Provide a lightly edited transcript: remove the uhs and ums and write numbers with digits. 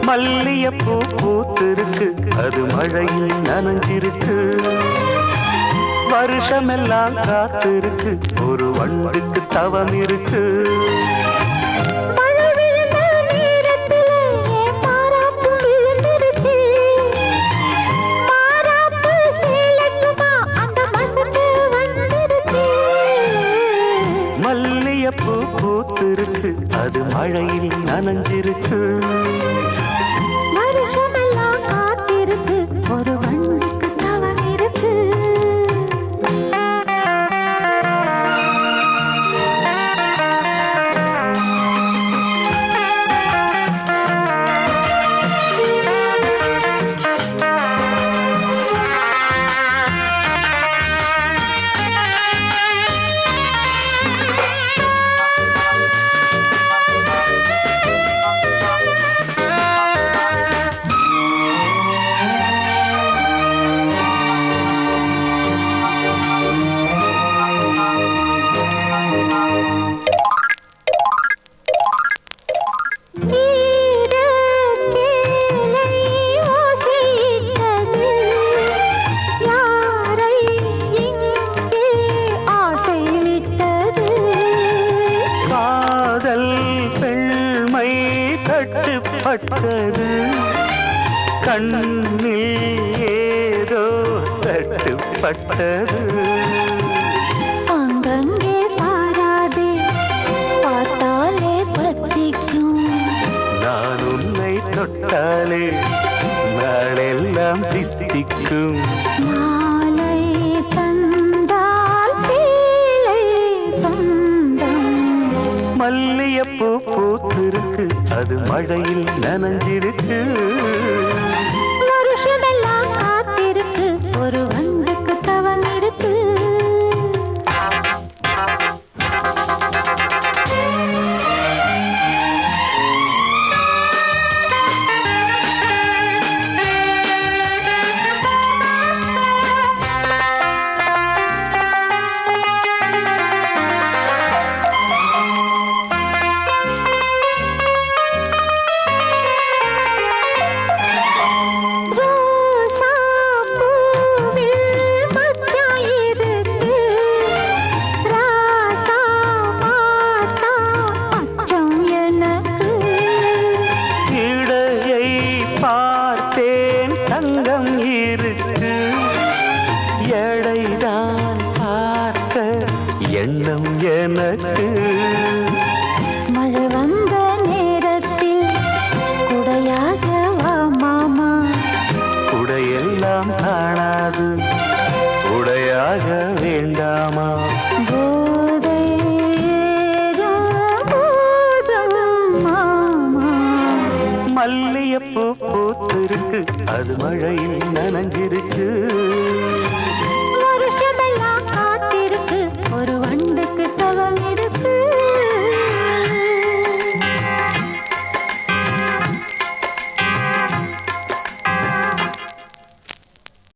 மல்லியப்பூ பூத்திருக்கு, அது மழையில் நனைஞ்சிருக்கு. வருஷமெல்லாம் காத்திருக்கு, ஒரு வண்டுக்கு தவம் இருக்கு. மல்லியப்பூ பூத்திருக்கு, அது மழையில் நனைஞ்சிருக்கு. வருஷமெல்லாம் காத்திருக்கு, ஒரு வண்டுக்கு தவம் இருக்கு. தட்டுப்பட்டது கண்ணில் ஏதோ தட்டுப்பட்டது. அங்கங்கே பாராதே, பார்த்தாலே பத்திக்கும். நான் உன்னை தொட்டாலே நாளெல்லாம் தித்திக்கும். மாலை தந்தால் சீலை சொந்தம். மல்லியப்பூ பூத்திருக்கு, அது மழையில் நனைஞ்சிருக்கு. வருஷமெல்லாம் காத்திருக்கு, ஒரு வண்டுக்கு தவம் இருக்கு. தங்கம் இருக்கு, எடைதான் பார்த்த எண்ணம் எனக்கு. மழை வந்த நேரத்தில் குடையாக வா மாமா. குடையெல்லாம் காணாது, உடையாக வேண்டாமா? போதை மாமா. மல்லியப்பூ பூத்திருக்கு, அது மழையில் நனைஞ்சிருக்கு.